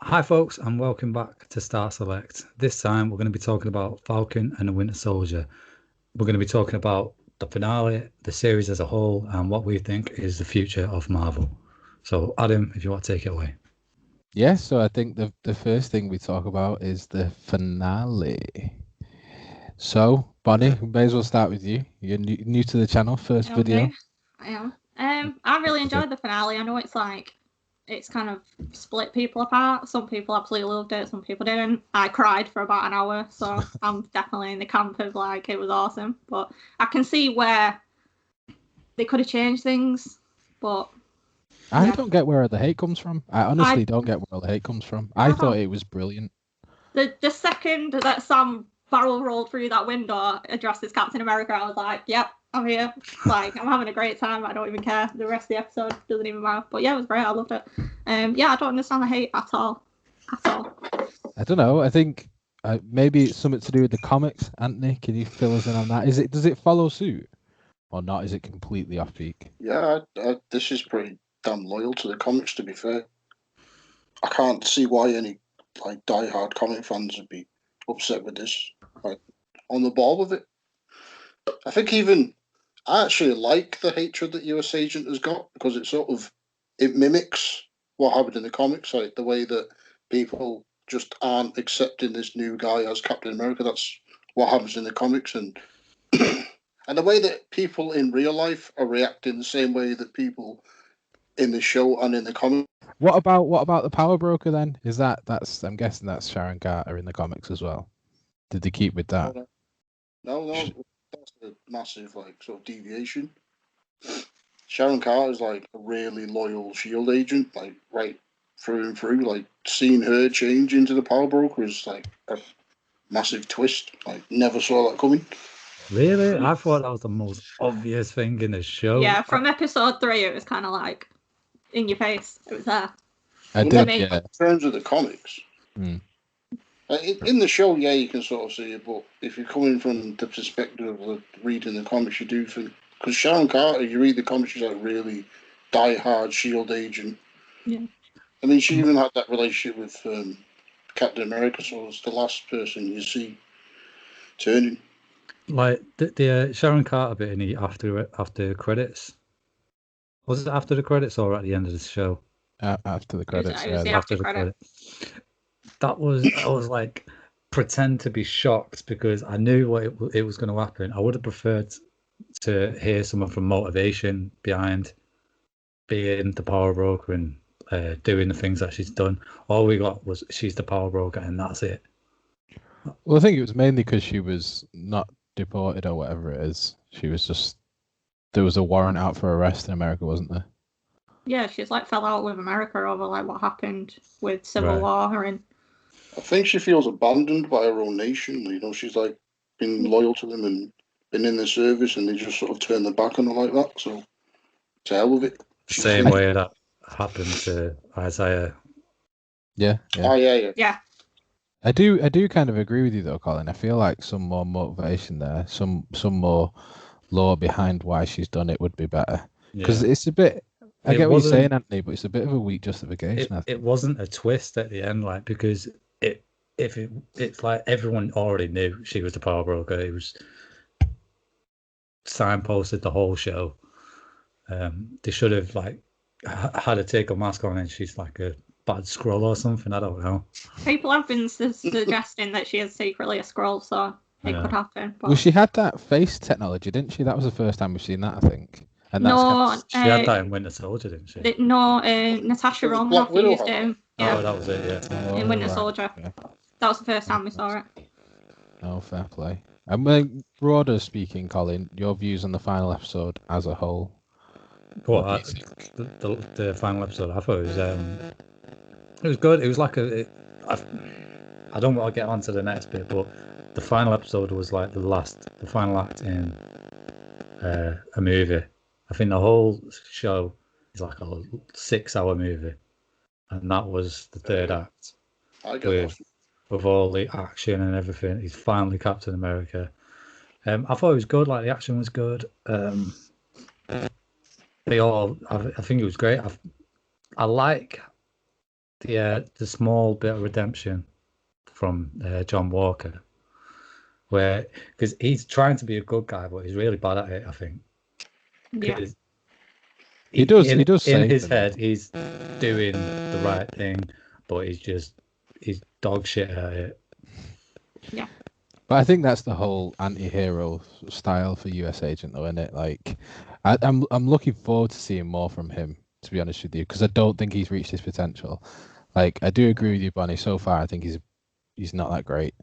Hi, folks, and welcome back to Star Select. This time, we're going to be talking about Falcon and the Winter Soldier. We're going to be talking about the finale, the series as a whole, and what we think is the future of Marvel. So, Adam, if you want to take it away. Yeah, so I think the first thing we talk about is the finale. So, Bonnie, we may as well start with you. You're new to the channel, first Okay, video. I am. I really enjoyed the finale. I know it's kind of split people apart. Some people absolutely loved it, some people didn't. I cried for about an hour, so I'm definitely in the camp of like it was awesome. But I can see where they could have changed things. But I yeah, don't get where the hate comes from. I I honestly don't get where all the hate comes from. I I thought don't. it was brilliant. The second that Sam barrel rolled through that window, addressed as Captain America, I was like, yep, I'm here. Like, I'm having a great time. I don't even care. The rest of the episode doesn't even matter. But yeah, it was great. I loved it. Yeah, I don't understand the hate at all. At all. I don't know. I think maybe it's something to do with the comics. Anthony, can you fill us in on that? Does it follow suit or not? Is it completely off peak? Yeah, this is pretty damn loyal to the comics. To be fair, I can't see why any like die-hard comic fans would be upset with this. Like on the ball with it. I think even I actually like the hatred that US Agent has got because it mimics what happened in the comics, like the way that people just aren't accepting this new guy as Captain America. That's what happens in the comics, and and the way that people in real life are reacting the same way that people in the show and in the comics. What about the Power Broker then? That's I'm guessing that's Sharon Carter in the comics as well. Did they keep with that? No, that's a massive like sort of deviation. Sharon Carter is like a really loyal Shield agent, like right through and through. Like seeing her change into the Power Broker is like a massive twist. Like never saw that coming. Really? I thought that was the most obvious thing in the show. Yeah, from episode 3, it was kind of like in your face. It was there. I Well, did, not Me. yeah. in terms of the comics. Hmm. In the show, yeah, you can sort of see it, but if you're coming from the perspective of reading the comics, you do think because Sharon Carter, you read the comics, she's like really die-hard Shield agent. Yeah. I mean, she even had that relationship with Captain America, so it's the last person you see turning. Like the Sharon Carter bit in the after credits. Was it after the credits or at the end of the show? After the credits, It was yeah. the After after the credit. credits. I was like pretend to be shocked because I knew what it was going to happen. I would have preferred to hear someone from motivation behind being the power broker and doing the things that she's done. All we got was she's the power broker and that's it. Well, I think it was mainly because she was not deported or whatever it is. She was just there was a warrant out for arrest in America, wasn't there? Yeah, she's like fell out with America over like what happened with Civil Right. War and I think she feels abandoned by her own nation. You know, she's like been loyal to them and been in the service, and they just sort of turn their back on her like that. So to hell with it. She's Same free. way that happened to Isaiah. Yeah, Oh yeah. yeah. yeah. I do kind of agree with you though, Colin. I feel like some more motivation there, some more lore behind why she's done it would be better. Because Yeah. it's a bit. I It get what you're saying, wasn't Anthony, but it's a bit of a weak justification. I it think. wasn't a twist at the end, like because it if it it's like everyone already knew she was the power broker. It was signposted the whole show. They should have like had her take a mask on and she's like a bad scroll or something. I don't know. People have been suggesting that she is secretly a Skrull, so it Yeah. could happen. But Well, she had that face technology, didn't she? That was the first time we've seen that, I think. And that's no, She had that in Winter Soldier, didn't she? Natasha Well, Black Romanoff Widow used had it. Oh, Yeah, that was it. Yeah. in Winter right, Soldier. okay. That was the first time we saw it. Oh, fair play. And broader speaking, Colin, your views on the final episode as a whole. What What do you think? the final episode? I thought it was good. It was like I don't want to get on to the next bit, but the final episode was like the final act in a movie. I think the whole show is like a 6 hour movie, and that was the third act I get with lost. with all the action and everything. He's finally Captain America. I thought it was good. Like the action was good. I think it was great. I like the small bit of redemption from John Walker, where because he's trying to be a good guy, but he's really bad at it. I think. Yeah. He does In save his them. head, he's doing the right thing, but he's dog shit at it. Yeah. But I think that's the whole anti-hero style for US Agent, though, isn't it? Like, I'm looking forward to seeing more from him, to be honest with you, because I don't think he's reached his potential. Like, I do agree with you, Bonnie. So far, I think he's not that great.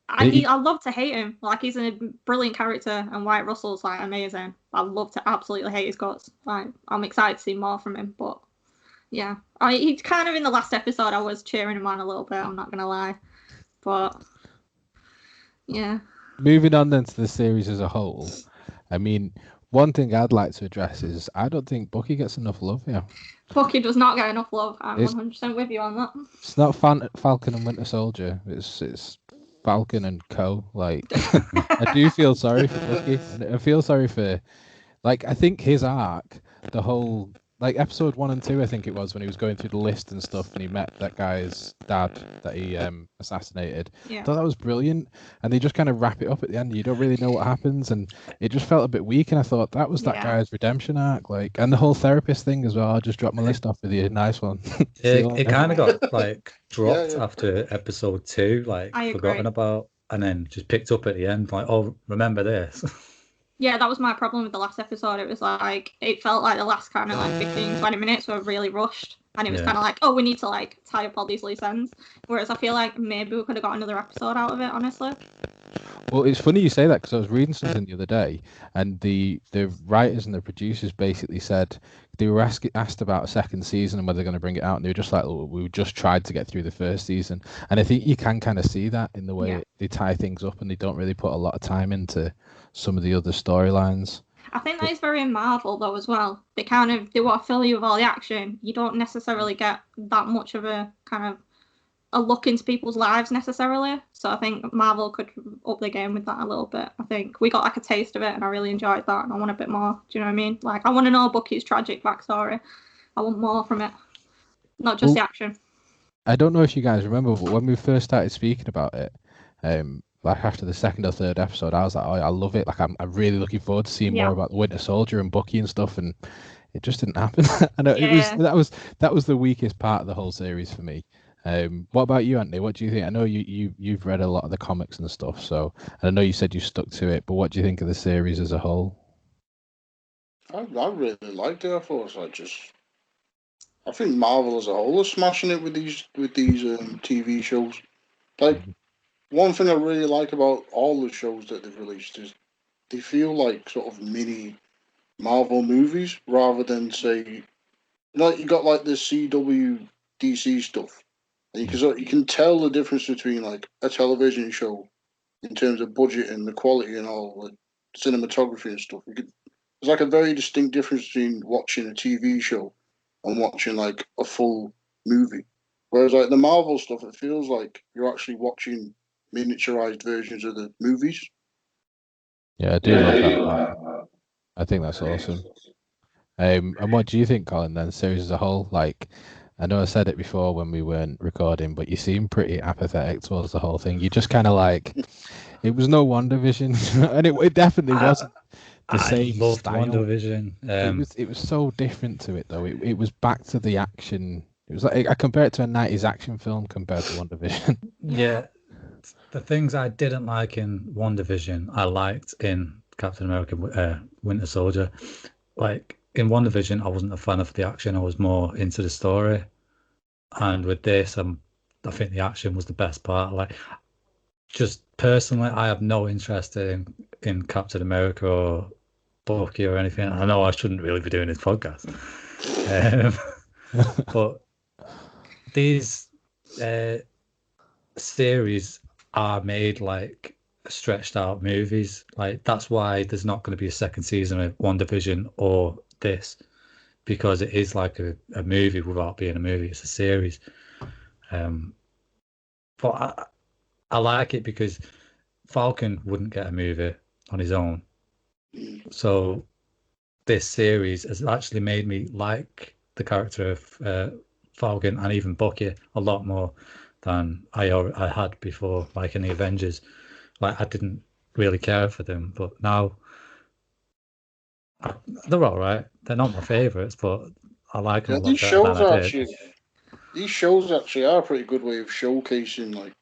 I love to hate him. Like, he's a brilliant character, and Wyatt Russell's like amazing. I love to absolutely hate his guts. Like, I'm excited to see more from him, but yeah, he's kind of in the last episode. I was cheering him on a little bit. I'm not gonna lie, but yeah. Moving on then to the series as a whole, I mean, one thing I'd like to address is I don't think Bucky gets enough love here. Bucky does not get enough love. I'm 100% with you on that. It's not Falcon and Winter Soldier. It's Falcon and Co. Like, I do feel sorry for Bucky. And I feel sorry for, like, I think his arc, the whole, like, episode 1 and 2, I think it was, when he was going through the list and stuff, and he met that guy's dad that he assassinated. Yeah. I thought that was brilliant, and they just kind of wrap it up at the end. You don't really know what happens, and it just felt a bit weak. And I thought that was that guy's redemption arc, like, and the whole therapist thing as well. I just dropped my list off with you. Nice one. It kind of got like dropped after episode 2, like forgotten about, and then just picked up at the end, like, oh, remember this. Yeah, that was my problem with the last episode. It was like, it felt like the last kind of like 15, 20 minutes were really rushed. And it was kind of like, oh, we need to like tie up all these loose ends. Whereas I feel like maybe we could have got another episode out of it, honestly. Well, it's funny you say that, because I was reading something the other day, and the writers and the producers basically said they were asked about a second season and whether they're going to bring it out, and they were just like, oh, we just tried to get through the first season. And I think you can kind of see that in the way they tie things up, and they don't really put a lot of time into some of the other storylines. I think that is very Marvel though as well. They want to fill you with all the action. You don't necessarily get that much of a kind of a look into people's lives necessarily. So I think Marvel could up the game with that a little bit. I think we got like a taste of it, and I really enjoyed that, and I want a bit more. Do you know what I mean? Like, I want to know Bucky's tragic backstory. I want more from it, not just the action. I don't know if you guys remember, but when we first started speaking about it, like after the second or third episode, I was like, oh, I love it. Like, I'm really looking forward to seeing more about the Winter Soldier and Bucky and stuff, and it just didn't happen. I know that was the weakest part of the whole series for me. What about you, Anthony? What do you think? I know you've read a lot of the comics and stuff, so and I know you said you stuck to it, but what do you think of the series as a whole? I really liked it. I thought it was like I think Marvel as a whole is smashing it with these TV shows. Like, one thing I really like about all the shows that they've released is they feel like sort of mini Marvel movies rather than, say, you got like the CW DC stuff. And you can tell the difference between like a television show in terms of budget and the quality and all the cinematography and stuff. There's like a very distinct difference between watching a TV show and watching like a full movie. Whereas like the Marvel stuff, it feels like you're actually watching miniaturized versions of the movies. Yeah, I do love that. I think that's awesome. And what do you think, Colin, then, series as a whole? Like, I know I said it before when we weren't recording, but you seem pretty apathetic towards the whole thing. You just kind of like, it was no WandaVision, and it definitely wasn't the same style. WandaVision. It was so different to it, though. It was back to the action. It was like, I compare it to a 90s action film compared to WandaVision. Yeah. The things I didn't like in WandaVision, I liked in Captain America Winter Soldier. Like, in WandaVision, I wasn't a fan of the action. I was more into the story. And with this, I think the action was the best part. Like, just personally, I have no interest in Captain America or Bucky or anything. I know I shouldn't really be doing this podcast. But these series are made like stretched out movies. Like, that's why there's not going to be a second season of WandaVision or this, because it is like a movie without being a movie. It's a series. But I like it because Falcon wouldn't get a movie on his own. So this series has actually made me like the character of Falcon and even Bucky a lot more than I had before, like in the Avengers. Like I didn't really care for them, but now they're all right. They're not my favourites, but I like them a lot better than I did. These shows actually are a pretty good way of showcasing like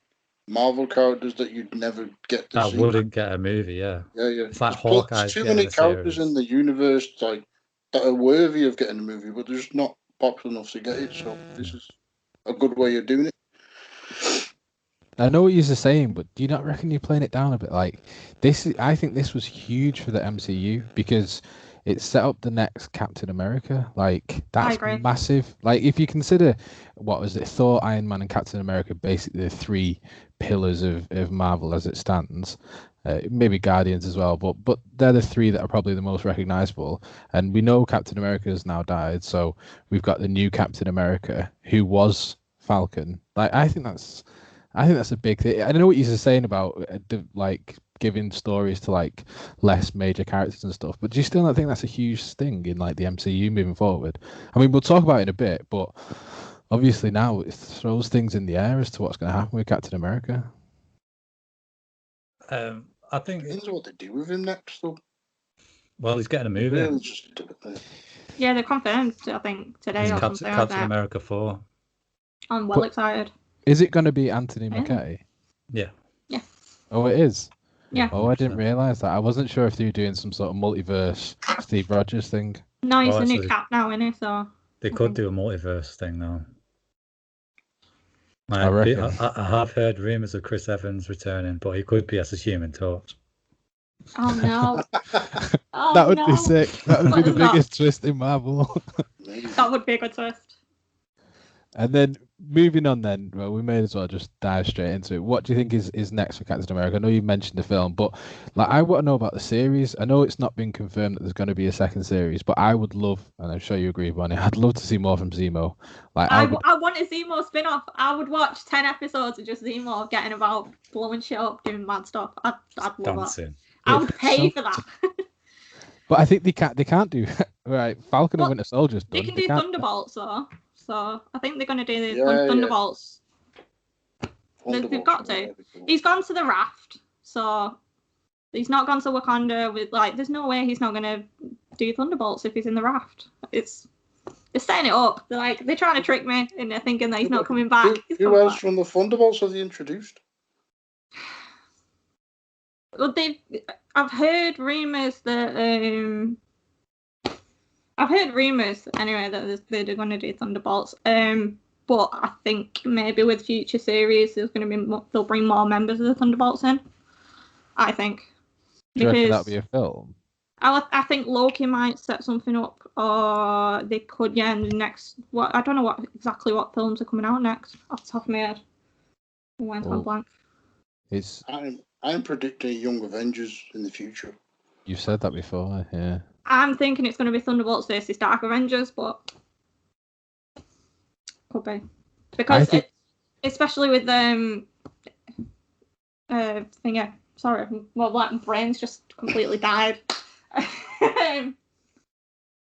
Marvel characters that you'd never get to see. That wouldn't get a movie, yeah. Yeah. It's like Hawkeye's too getting many a characters series. in the universe like that are worthy of getting a movie, but they're just not popular enough to get it. So this is a good way of doing it. I know what you're saying, but do you not reckon you're playing it down a bit? Like this, I think this was huge for the MCU because it set up the next Captain America. Like that's massive. Like if you consider what was it, Thor, Iron Man, and Captain America, basically the three pillars of Marvel as it stands. Maybe Guardians as well, but they're the three that are probably the most recognizable. And we know Captain America has now died, so we've got the new Captain America who was Falcon. Like I think that's a big thing. I know what you're saying about like giving stories to like less major characters and stuff, but do you still not think that's a huge thing in like the MCU moving forward? I mean, we'll talk about it in a bit, but obviously now it throws things in the air as to what's going to happen with Captain America. I think it depends what they do with him next, though. Well, he's getting a movie. Really yeah, they confirmed. I think today or something. Captain America 4. I'm well excited. Is it going to be Anthony Mackie? Yeah. Yeah. Oh, it is. Yeah. Oh, I didn't realise that. I wasn't sure if they were doing some sort of multiverse Steve Rogers thing. No, he's the new Cap now, isn't he? So they could do a multiverse thing now. I reckon. I have heard rumours of Chris Evans returning, but he could be as a Human Torch. Oh no! That would be sick. That would be the biggest twist in Marvel. That would be a good twist. And then moving on, then we may as well just dive straight into it. What do you think is next for Captain America? I know you mentioned the film, but like I want to know about the series. I know it's not been confirmed that there's going to be a second series, but I would love, and I'm sure you agree, Bonnie, I'd love to see more from Zemo. Like I want a Zemo spin-off. I would watch 10 episodes of just Zemo getting about, blowing shit up, doing mad stuff. I'd love that. I would pay for that. But I think they can't do right. Falcon and Winter Soldier's done. They can do Thunderbolts though. So I think they're going to do the Thunderbolts. They've got to. He's gone to the Raft, so he's not gone to Wakanda. With like, there's no way he's not going to do Thunderbolts if he's in the Raft. They're setting it up. They're trying to trick me into thinking that he's not coming back. Who else from the Thunderbolts have they introduced? Well, I've heard rumours that anyway that they're going to do Thunderbolts. But I think maybe with future series they'll bring more members of the Thunderbolts in. I think. Do you reckon that'll be a film? I think Loki might set something up, or they could. Yeah, in the next. I don't know exactly what films are coming out next off the top of my head. I went on blank. I'm predicting Young Avengers in the future. You've said that before, yeah. I'm thinking it's going to be Thunderbolts versus Dark Avengers, but could be because especially with sorry, my brain's just completely died.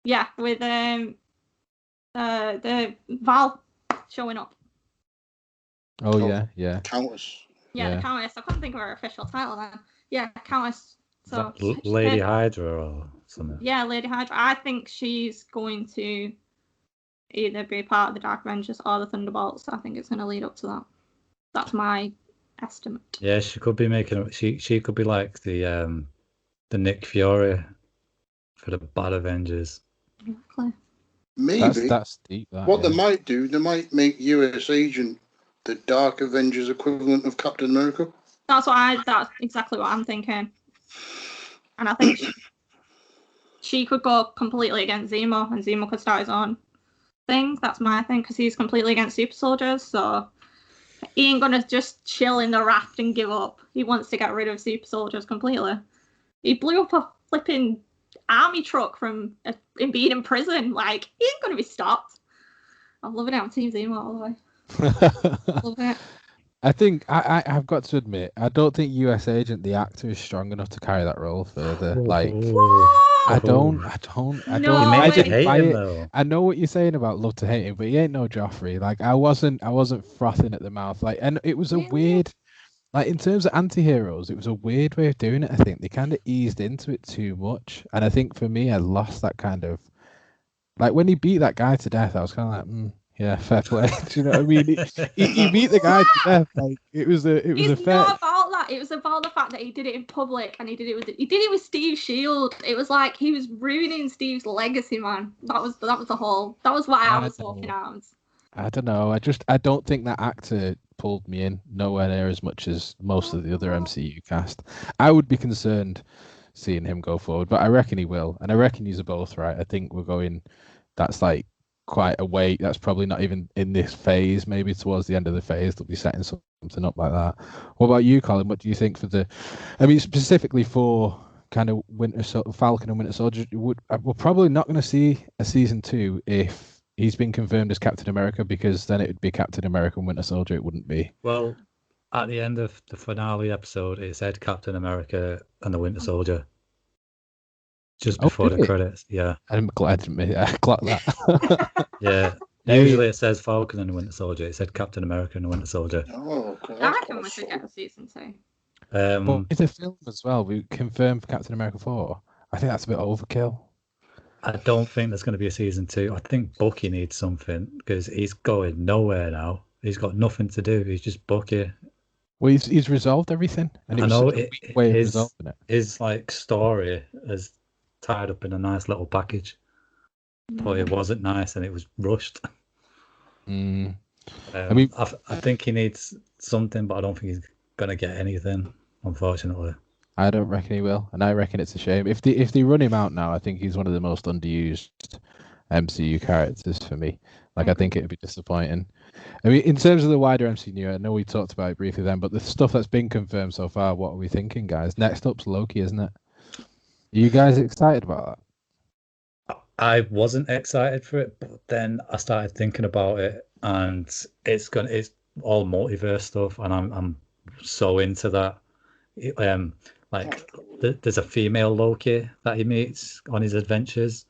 Yeah, with the Val showing up. Oh yeah. Countess. Yeah, the Countess. I couldn't think of her official title then. Yeah, Countess. So Lady Hydra or something. Yeah, Lady Hydra. I think she's going to either be part of the Dark Avengers or the Thunderbolts. I think it's going to lead up to that. That's my estimate. Yeah, she could be making. She could be like the Nick Fury for the bad Avengers. Exactly. Maybe that's deep. They might do, they might make US Agent the Dark Avengers equivalent of Captain America. That's exactly what I'm thinking. And I think she could go completely against Zemo, and Zemo could start his own thing. That's my thing, because he's completely against super soldiers, so he ain't gonna just chill in the raft and give up. He wants to get rid of super soldiers completely. He blew up a flipping army truck from being in prison. Like, he ain't gonna be stopped. I'm loving it on Team Zemo all the way. Love it. I think I've got to admit, I don't think U.S. Agent, the actor, is strong enough to carry that role further. Like, I don't. No You I made me way. didn't hate buy him it. though. I know what you're saying about love to hate him, but he ain't no Joffrey. Like, I wasn't frothing at the mouth. Like, and it was a Really? weird. Like, in terms of anti-heroes, it was a weird way of doing it. I think they kind of eased into it too much, and I think for me, I lost that kind of. Like when he beat that guy to death, I was kind of like, yeah, fair play. Do you know what I mean? He beat the guy to death. Like it was a It's fair. not about that. It was about the fact that he did it in public and he did it with Steve Shield. It was like he was ruining Steve's legacy, man. That was why I was walking out. I don't know. I don't think that actor pulled me in nowhere near as much as most of the other MCU cast. I would be concerned seeing him go forward, but I reckon he will, and I reckon he's both right. I think we're going. That's like quite a wait. That's probably not even in this phase. Maybe towards the end of the phase, they'll be setting something up like that. What about you, Colin? What do you think for the? I mean, specifically for kind of Falcon and Winter Soldier, we're probably not going to see a season 2 if he's been confirmed as Captain America, because then it would be Captain America and Winter Soldier. It wouldn't be. Well, at the end of the finale episode, it said Captain America and the Winter Soldier. Just before the credits, yeah. I'm glad I clocked that. Yeah. Usually it says Falcon and the Winter Soldier. It said Captain America and the Winter Soldier. Oh, okay. I reckon we should get a season 2. But it's a film as well. We confirmed for Captain America 4. I think that's a bit overkill. I don't think there's going to be a season 2. I think Bucky needs something because he's going nowhere now. He's got nothing to do. He's just Bucky. Well, he's resolved everything, and I know way of resolving it. His like story is tied up in a nice little package, but it wasn't nice and it was rushed. I mean, I think he needs something, but I don't think he's gonna get anything, unfortunately. I don't reckon he will, and I reckon it's a shame. If they run him out now, I think he's one of the most underused MCU characters for me. Like, I think it would be disappointing. I mean, in terms of the wider MCU, I know we talked about it briefly then, but the stuff that's been confirmed so far, what are we thinking, guys? Next up's Loki, isn't it? Are you guys excited about that? I wasn't excited for it, but then I started thinking about it, and it's all multiverse stuff, and I'm so into that. There's a female Loki that he meets on his adventures,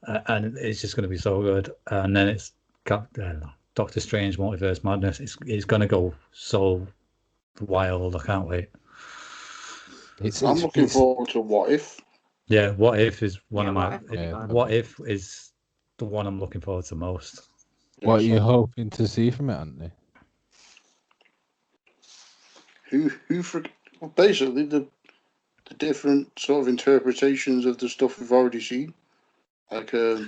and it's just going to be so good. And then it's Doctor Strange Multiverse Madness. It's going to go so wild. I can't wait. I'm looking forward to What If. Yeah, What If is one of my. What If is the one I'm looking forward to most. What are you hoping to see from it, Anthony? Basically the different sort of interpretations of the stuff we've already seen. Like, I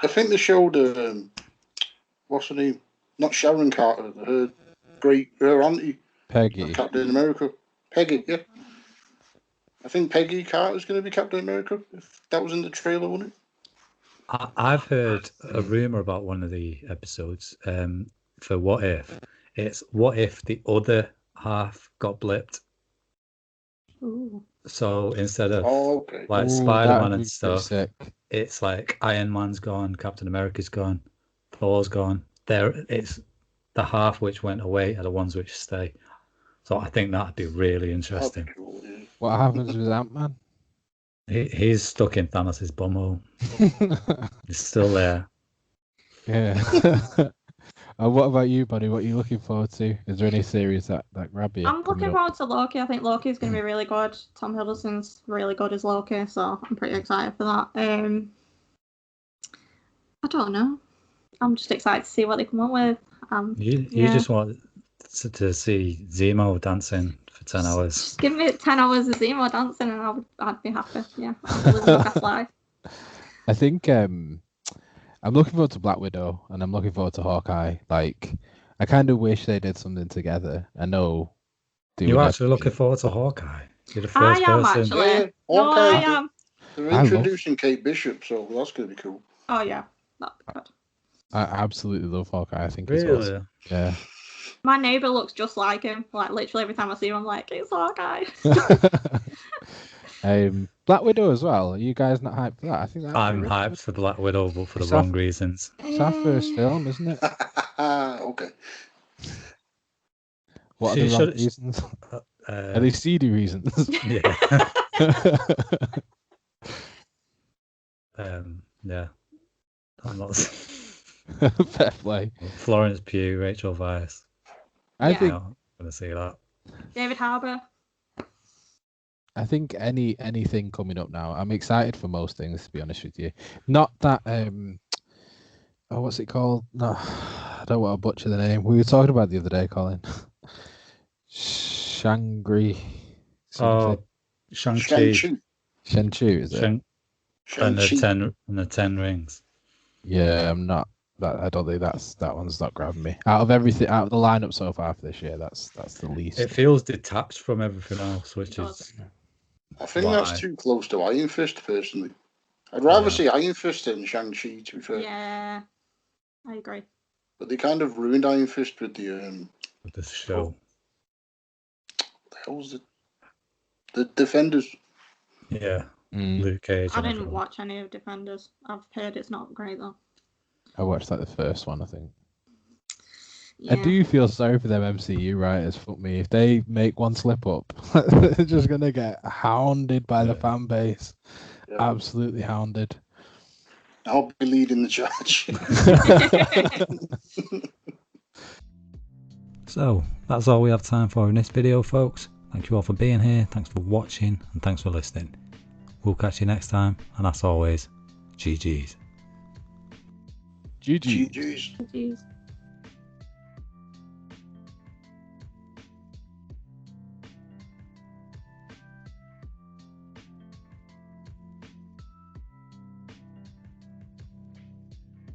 think they showed what's her name? Not Sharon Carter, her auntie, Peggy, Captain America. Peggy, yeah. I think Peggy Carter's going to be Captain America. If that was in the trailer, wasn't it? I've heard a rumor about one of the episodes for What If. It's what if the other half got blipped. Ooh. So instead of like Spider-Man and stuff, it's like Iron Man's gone, Captain America's gone, Thor's gone. It's the half which went away are the ones which stay. So I think that'd be really interesting. Cool, yeah. What happens with Ant-Man? He's stuck in Thanos' bumhole. He's still there. Yeah. What about you, buddy? What are you looking forward to? Is there any series that grab you? I'm looking forward to Loki. I think Loki's going to be really good. Tom Hiddleston's really good as Loki, so I'm pretty excited for that. I don't know. I'm just excited to see what they come up with. You just want to see Zemo dancing for 10 hours. Just give me 10 hours of Zemo dancing and I'd be happy. Yeah, I'd be living my best life. I think I'm looking forward to Black Widow and I'm looking forward to Hawkeye. Like, I kind of wish they did something together. I know. You're actually looking forward to Hawkeye? You're the I first am person. actually. Yeah, no, I am. They're introducing Kate Bishop, so that's going to be cool. Oh, yeah. That'd be good. I absolutely love Hawkeye. I think really? He's awesome. Yeah. My neighbour looks just like him. Like, literally every time I see him, I'm like, it's Hawkeye. Black Widow as well. Are you guys not hyped for that? I think I'm hyped for Black Widow, but for the wrong reasons. It's our first film, isn't it? Okay. What She are the wrong should- reasons? Are they seedy reasons? Yeah. Yeah. I'm not. Fair play. Florence Pugh, Rachel Weisz. I Yeah. think I'm gonna see that. David Harbour. I think anything coming up now, I'm excited for most things, to be honest with you. Not that oh, what's it called? No, I don't want to butcher the name. We were talking about it the other day, Colin. Shangri. Oh, Shang-Chi. Shang-Chi, is it? And the 10 rings. Yeah, I'm not. I don't think that one's not grabbing me. Out of everything, out of the lineup so far for this year, that's the least. It feels detached from everything else, which is. I think why. that's too close to Iron Fist, personally. I'd rather see Iron Fist than Shang-Chi, to be fair. Yeah, I agree. But they kind of ruined Iron Fist with the With this show. the hell was it? The Defenders. Yeah. Luke Cage. I and didn't everyone. watch any of Defenders. I've heard it's not great though. I watched like the first one, I think. Yeah. I do feel sorry for them MCU writers. Fuck me, if they make one slip up, they're just gonna get hounded by the fan base. Yeah. Absolutely hounded. I'll be leading the charge. So, that's all we have time for in this video, folks. Thank you all for being here, thanks for watching, and thanks for listening. We'll catch you next time, and as always, GG's. GG. GG's. Jeez.